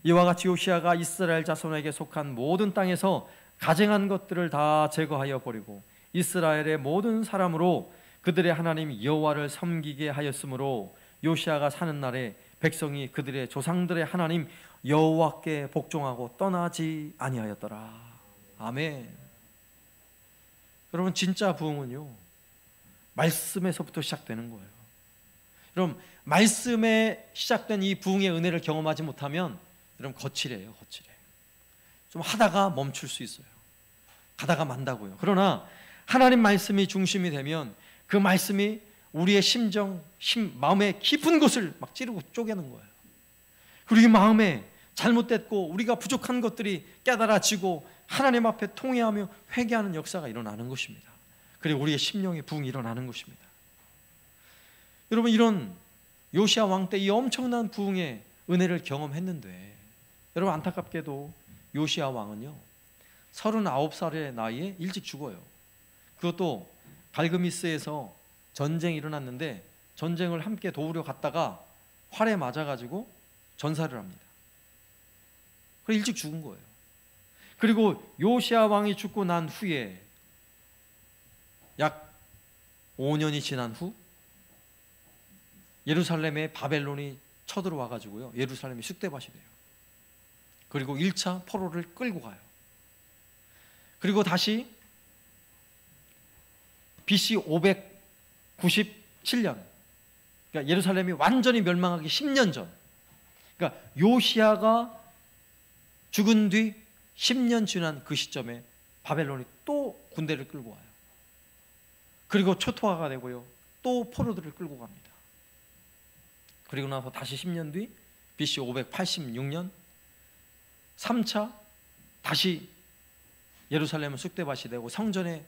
이와 같이 요시아가 이스라엘 자손에게 속한 모든 땅에서 가증한 것들을 다 제거하여 버리고 이스라엘의 모든 사람으로 그들의 하나님 여호와를 섬기게 하였으므로 요시아가 사는 날에 백성이 그들의 조상들의 하나님 여호와께 복종하고 떠나지 아니하였더라. 아멘. 여러분, 진짜 부흥은요 말씀에서부터 시작되는 거예요. 여러분, 말씀에 시작된 이 부흥의 은혜를 경험하지 못하면 여러분 거칠해요. 거칠해. 좀 하다가 멈출 수 있어요. 가다가 만다고요. 그러나 하나님 말씀이 중심이 되면 그 말씀이 우리의 심정, 마음의 깊은 곳을 막 찌르고 쪼개는 거예요. 그리고 이 마음에 잘못됐고 우리가 부족한 것들이 깨달아지고 하나님 앞에 통회하며 회개하는 역사가 일어나는 것입니다. 그리고 우리의 심령의 부흥이 일어나는 것입니다. 여러분, 이런 요시야 왕 때 이 엄청난 부흥의 은혜를 경험했는데, 여러분 안타깝게도 요시야 왕은요 39살의 나이에 일찍 죽어요. 그것도 갈그미스에서 전쟁이 일어났는데 전쟁을 함께 도우려 갔다가 활에 맞아가지고 전사를 합니다. 그래서 일찍 죽은 거예요. 그리고 요시야 왕이 죽고 난 후에 약 5년이 지난 후 예루살렘에 바벨론이 쳐들어와 가지고요 예루살렘이 쑥대밭이 돼요. 그리고 1차 포로를 끌고 가요. 그리고 다시 BC 597년, 그러니까 예루살렘이 완전히 멸망하기 10년 전, 그러니까 요시야가 죽은 뒤 10년 지난 그 시점에 바벨론이 또 군대를 끌고 와요. 그리고 초토화가 되고요 또 포로들을 끌고 갑니다. 그리고 나서 다시 10년 뒤 BC 586년 3차 다시 예루살렘은 쑥대밭이 되고 성전이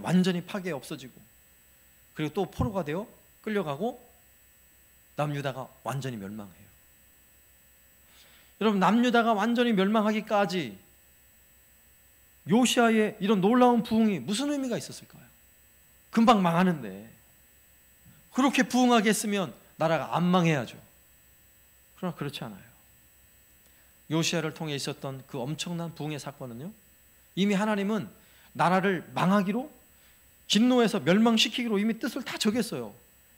완전히 파괴 없어지고, 그리고 또 포로가 되어 끌려가고 남유다가 완전히 멸망해요. 여러분, 남유다가 완전히 멸망하기까지 요시야의 이런 놀라운 부흥이 무슨 의미가 있었을까요? 금방 망하는데 그렇게 부흥하게 했으면 나라가 안 망해야죠. 그러나 그렇지 않아요. 요시야를 통해 있었던 그 엄청난 부흥의 사건은요 이미 하나님은 나라를 망하기로, 진노해서 멸망시키기로 이미 뜻을 다 정했어요.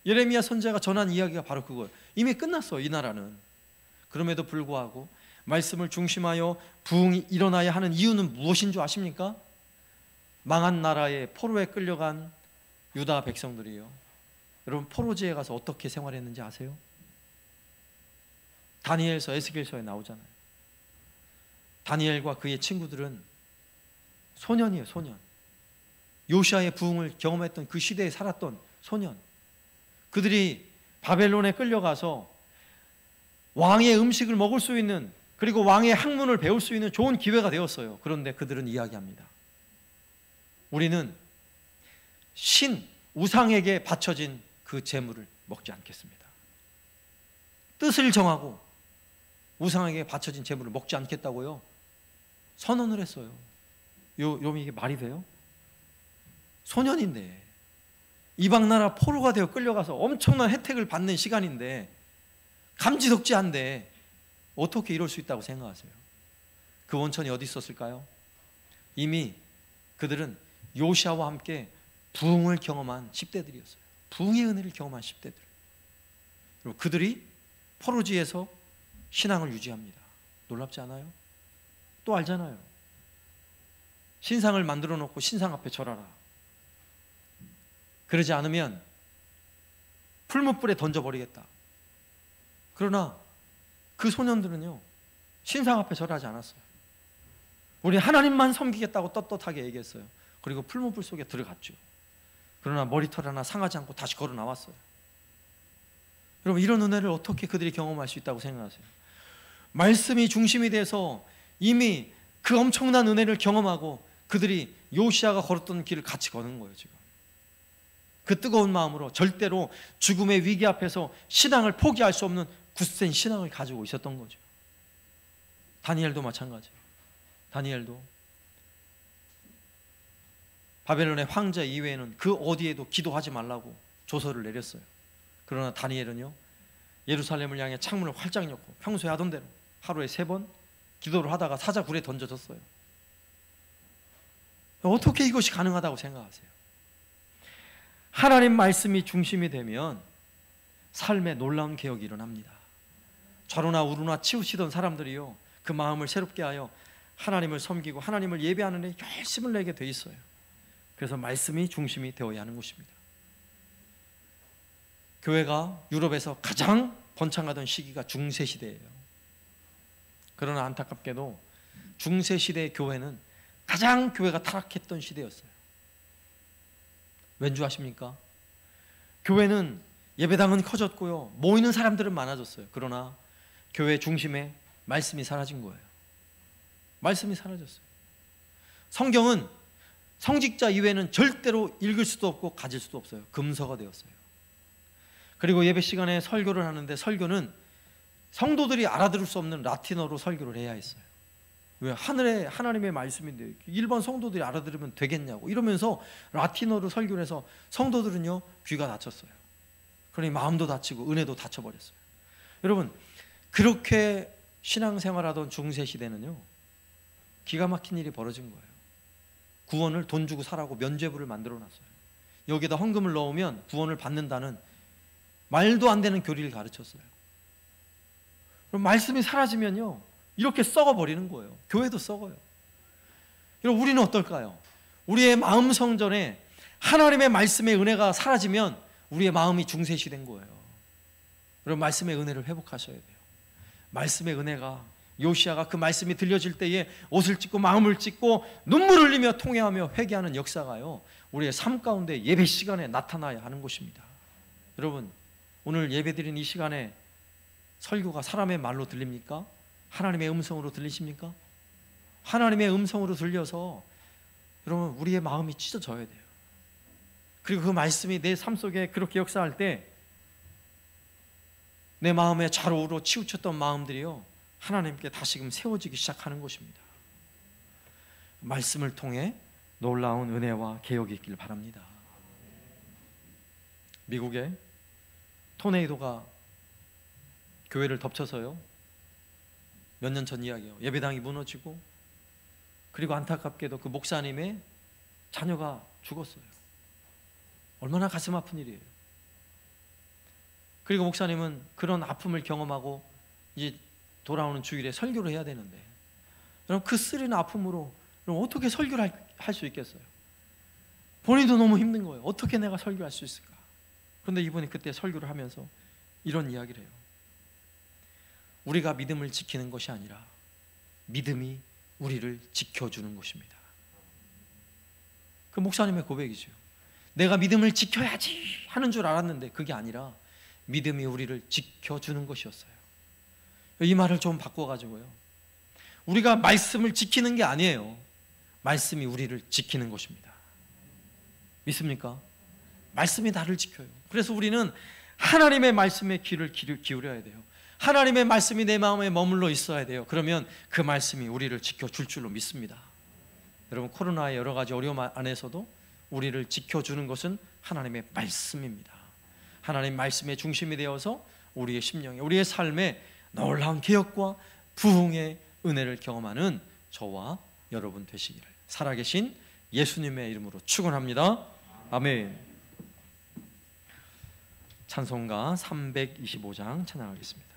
예레미야 선지자가 전한 이야기가 바로 그거예요. 이미 끝났어요, 이 나라는. 그럼에도 불구하고 말씀을 중심하여 부흥이 일어나야 하는 이유는 무엇인 줄 아십니까? 망한 나라에 포로에 끌려간 유다 백성들이요, 여러분 포로지에 가서 어떻게 생활했는지 아세요? 다니엘서, 에스겔서에 나오잖아요. 다니엘과 그의 친구들은 소년이에요, 소년. 요시야의 부흥을 경험했던 그 시대에 살았던 소년. 그들이 바벨론에 끌려가서 왕의 음식을 먹을 수 있는, 그리고 왕의 학문을 배울 수 있는 좋은 기회가 되었어요. 그런데 그들은 이야기합니다. 우리는 우상에게 바쳐진 그 재물을 먹지 않겠습니다. 뜻을 정하고 우상에게 바쳐진 재물을 먹지 않겠다고요 선언을 했어요. 여러분, 이게 말이 돼요? 소년인데, 이방 나라 포로가 되어 끌려가서 엄청난 혜택을 받는 시간인데 감지덕지한데 어떻게 이럴 수 있다고 생각하세요? 그 원천이 어디 있었을까요? 이미 그들은 요시야와 함께 부흥을 경험한 10대들이었어요. 부흥의 은혜를 경험한 10대들. 그리고 그들이 포로지에서 신앙을 유지합니다. 놀랍지 않아요? 또 알잖아요. 신상을 만들어 놓고 신상 앞에 절하라. 그러지 않으면 풀무불에 던져버리겠다. 그러나 그 소년들은요 신상 앞에 절하지 않았어요. 우리 하나님만 섬기겠다고 떳떳하게 얘기했어요. 그리고 풀무불 속에 들어갔죠. 그러나 머리털 하나 상하지 않고 다시 걸어 나왔어요. 여러분, 이런 은혜를 어떻게 그들이 경험할 수 있다고 생각하세요? 말씀이 중심이 돼서 이미 그 엄청난 은혜를 경험하고 그들이 요시야가 걸었던 길을 같이 걷는 거예요. 지금 그 뜨거운 마음으로 절대로 죽음의 위기 앞에서 신앙을 포기할 수 없는 굳센 신앙을 가지고 있었던 거죠. 다니엘도 마찬가지예요. 다니엘도 바벨론의 황제 이외에는 그 어디에도 기도하지 말라고 조서를 내렸어요. 그러나 다니엘은요 예루살렘을 향해 창문을 활짝 열고 평소에 하던 대로 하루에 3번 기도를 하다가 사자굴에 던져졌어요. 어떻게 이것이 가능하다고 생각하세요? 하나님 말씀이 중심이 되면 삶에 놀라운 개혁이 일어납니다. 좌로나 우로나 치우치던 사람들이요 그 마음을 새롭게 하여 하나님을 섬기고 하나님을 예배하는 데 열심을 내게 돼 있어요. 그래서 말씀이 중심이 되어야 하는 것입니다. 교회가 유럽에서 가장 번창하던 시기가 중세 시대예요. 그러나 안타깝게도 중세 시대의 교회는 가장 교회가 타락했던 시대였어요. 왠지 아십니까? 교회는 예배당은 커졌고요, 모이는 사람들은 많아졌어요. 그러나 교회 중심에 말씀이 사라진 거예요. 말씀이 사라졌어요. 성경은 성직자 이외에는 절대로 읽을 수도 없고 가질 수도 없어요. 금서가 되었어요. 그리고 예배 시간에 설교를 하는데 설교는 성도들이 알아들을 수 없는 라틴어로 설교를 해야 했어요. 왜? 하나님의 말씀인데 일반 성도들이 알아들으면 되겠냐고 이러면서 라틴어로 설교를 해서 성도들은요 귀가 다쳤어요. 그러니 마음도 다치고 은혜도 다쳐버렸어요. 여러분, 그렇게 신앙생활하던 중세시대는요 기가 막힌 일이 벌어진 거예요. 구원을 돈 주고 사라고 면죄부를 만들어 놨어요. 여기다 헌금을 넣으면 구원을 받는다는 말도 안 되는 교리를 가르쳤어요. 그럼 말씀이 사라지면요 이렇게 썩어버리는 거예요. 교회도 썩어요. 여러분, 우리는 어떨까요? 우리의 마음 성전에 하나님의 말씀의 은혜가 사라지면 우리의 마음이 중세시된 거예요. 여러분, 말씀의 은혜를 회복하셔야 돼요. 말씀의 은혜가, 요시야가 그 말씀이 들려질 때에 옷을 찢고 마음을 찢고 눈물을 흘리며 통회하며 회개하는 역사가요 우리의 삶 가운데 예배 시간에 나타나야 하는 것입니다. 여러분, 오늘 예배드린 이 시간에 설교가 사람의 말로 들립니까? 하나님의 음성으로 들리십니까? 하나님의 음성으로 들려서 여러분 우리의 마음이 찢어져야 돼요. 그리고 그 말씀이 내 삶 속에 그렇게 역사할 때 내 마음에 좌로우로 치우쳤던 마음들이요 하나님께 다시금 세워지기 시작하는 것입니다. 말씀을 통해 놀라운 은혜와 개혁이 있길 바랍니다. 미국에 토네이도가 교회를 덮쳐서요 몇 년 전 이야기예요. 예배당이 무너지고 그리고 안타깝게도 그 목사님의 자녀가 죽었어요. 얼마나 가슴 아픈 일이에요. 그리고 목사님은 그런 아픔을 경험하고 이제 돌아오는 주일에 설교를 해야 되는데 여러분 그 쓰리는 아픔으로 여러분 어떻게 설교를 할 수 있겠어요? 본인도 너무 힘든 거예요. 어떻게 내가 설교할 수 있을까? 그런데 이분이 그때 설교를 하면서 이런 이야기를 해요. 우리가 믿음을 지키는 것이 아니라 믿음이 우리를 지켜주는 것입니다. 그 목사님의 고백이죠. 내가 믿음을 지켜야지 하는 줄 알았는데 그게 아니라 믿음이 우리를 지켜주는 것이었어요. 이 말을 좀 바꿔가지고요 우리가 말씀을 지키는 게 아니에요. 말씀이 우리를 지키는 것입니다. 믿습니까? 말씀이 나를 지켜요. 그래서 우리는 하나님의 말씀에 귀를 기울여야 돼요. 하나님의 말씀이 내 마음에 머물러 있어야 돼요. 그러면 그 말씀이 우리를 지켜줄 줄로 믿습니다. 여러분, 코로나의 여러 가지 어려움 안에서도 우리를 지켜주는 것은 하나님의 말씀입니다. 하나님 말씀의 중심이 되어서 우리의 심령에, 우리의 삶에 놀라운 개혁과 부흥의 은혜를 경험하는 저와 여러분 되시기를 살아계신 예수님의 이름으로 축원합니다. 아멘. 찬송가 325장 찬양하겠습니다.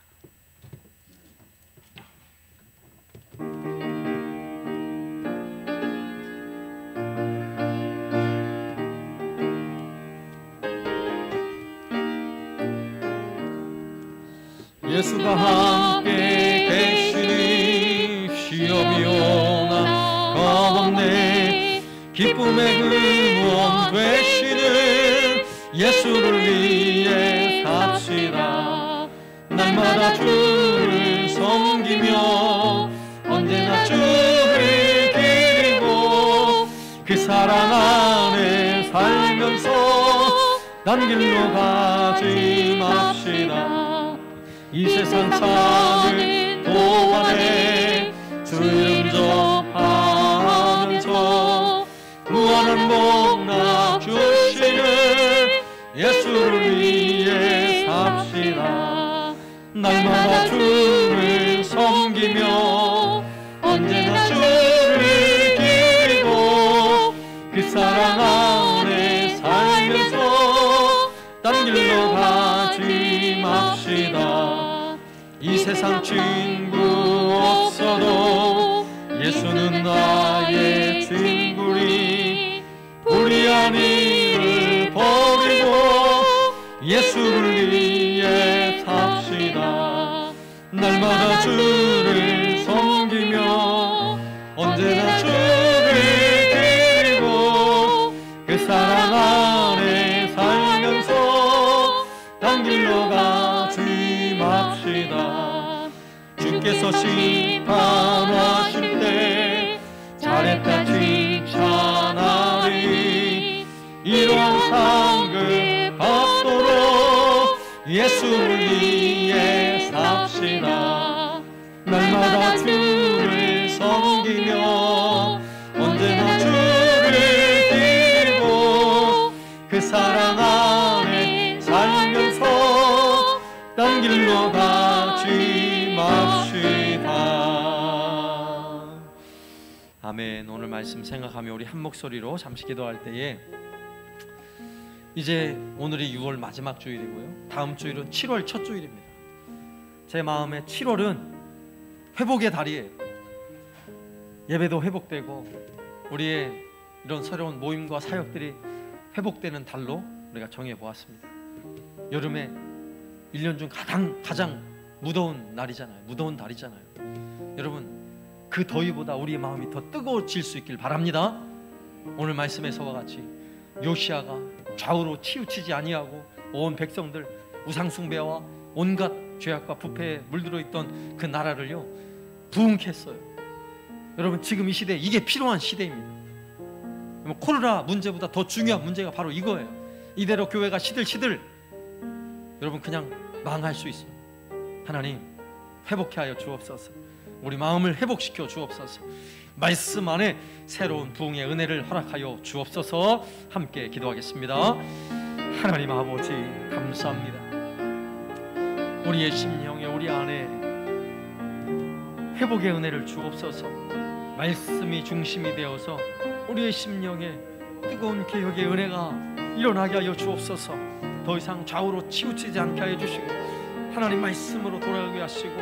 예수가 함께 계시니 시험이 오나 겁없네. 기쁨의 근원 되시는 예수를 위해 삽시다. 날마다 주를 섬기며 언제나 주를 기리고 그 사랑 안에 살면서 딴 길로 가지 맙시다. 이 세상 사는 동안에 주 이름 접하면서 무한한 복락 주시는 예수를 위해 삽시다. 날마다 주를 섬기며 언제나 주를 기리고 그 사랑 안에 살면서 딴 길로 가지 맙시다. 이 세상 친구 없어도 예수는 나의 친구니 불의한 일을 버리고 예수를 위해 삽시다. 날마다 주를 사랑 안에 살면서 딴 길로 가지 맙시다. 주께서 심판하실 때 잘했다 칭찬하리. 이런 상급 받도록 예수를 위해 삽시다. 날마다 주를 섬기며 언제나 주를 드리고 그 사랑 안에 살면서 딴 길로 가지 맙시다. 아멘. 오늘 말씀 생각하며 우리 한 목소리로 잠시 기도할 때에, 이제 오늘이 6월 마지막 주일이고요, 다음 주일은 7월 첫 주일입니다. 제 마음에 7월은 회복의 달이에요. 예배도 회복되고 우리의 이런 새로운 모임과 사역들이 회복되는 달로 우리가 정해보았습니다. 여름에 1년 중 가장 무더운 날이잖아요. 무더운 달이잖아요. 여러분, 그 더위보다 우리의 마음이 더 뜨거워질 수 있길 바랍니다. 오늘 말씀에서와 같이 요시아가 좌우로 치우치지 아니하고 온 백성들 우상숭배와 온갖 죄악과 부패에 물들어 있던 그 나라를요 부흥케 했어요. 여러분, 지금 이 시대에 이게 필요한 시대입니다. 코로나 문제보다 더 중요한 문제가 바로 이거예요. 이대로 교회가 시들시들 여러분 그냥 망할 수 있어요. 하나님 회복케 하여 주옵소서. 우리 마음을 회복시켜 주옵소서. 말씀 안에 새로운 부흥의 은혜를 허락하여 주옵소서. 함께 기도하겠습니다. 하나님 아버지 감사합니다. 우리의 심령에 우리 안에 회복의 은혜를 주옵소서. 말씀이 중심이 되어서 우리의 심령에 뜨거운 개혁의 은혜가 일어나게 하여 주옵소서. 더 이상 좌우로 치우치지 않게 하여 주시고 하나님 말씀으로 돌아가게 하시고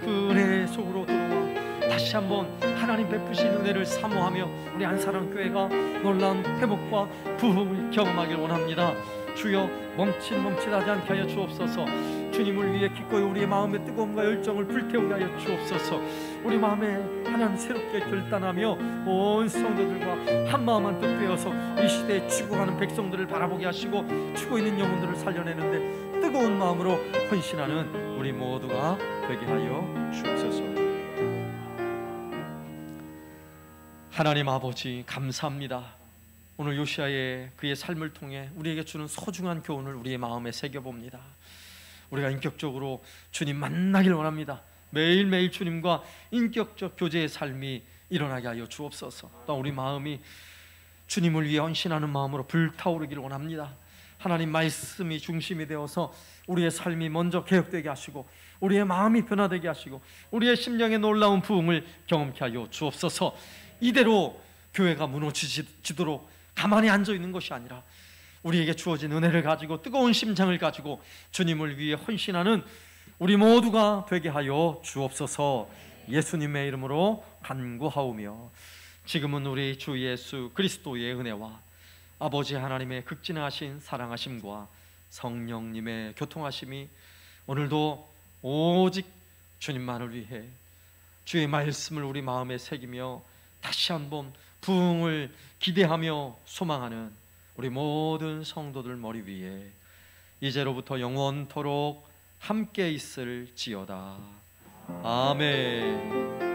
그 은혜 속으로 들어와 다시 한번 하나님 베푸신 은혜를 사모하며 우리 한사랑교회가 놀라운 회복과 부흥을 경험하길 원합니다. 주여 멈칫하지 않게 하여 주옵소서. 주님을 위해 기꺼이 우리의 마음의 뜨거움과 열정을 불태우게 하여 주옵소서. 우리 마음에 하나님 새롭게 결단하며 온 성도들과 한마음 한뜻 되어서 이 시대에 죽어가는 백성들을 바라보게 하시고 죽어 있는 영혼들을 살려내는데 뜨거운 마음으로 헌신하는 우리 모두가 되게 하여 주옵소서. 하나님 아버지 감사합니다. 오늘 요시아의 그의 삶을 통해 우리에게 주는 소중한 교훈을 우리의 마음에 새겨봅니다. 우리가 인격적으로 주님 만나길 원합니다. 매일매일 주님과 인격적 교제의 삶이 일어나게 하여 주옵소서. 또 우리 마음이 주님을 위해 헌신하는 마음으로 불타오르기를 원합니다. 하나님 말씀이 중심이 되어서 우리의 삶이 먼저 개혁되게 하시고 우리의 마음이 변화되게 하시고 우리의 심령에 놀라운 부흥을 경험케 하여 주옵소서. 이대로 교회가 무너지도록 가만히 앉아있는 것이 아니라 우리에게 주어진 은혜를 가지고 뜨거운 심장을 가지고 주님을 위해 헌신하는 우리 모두가 되게 하여 주옵소서. 예수님의 이름으로 간구하오며 지금은 우리 주 예수 그리스도의 은혜와 아버지 하나님의 극진하신 사랑하심과 성령님의 교통하심이 오늘도 오직 주님만을 위해 주의 말씀을 우리 마음에 새기며 다시 한번 부흥을 기대하며 소망하는 우리 모든 성도들 머리 위에 이제로부터 영원토록 함께 있을지어다. 아멘.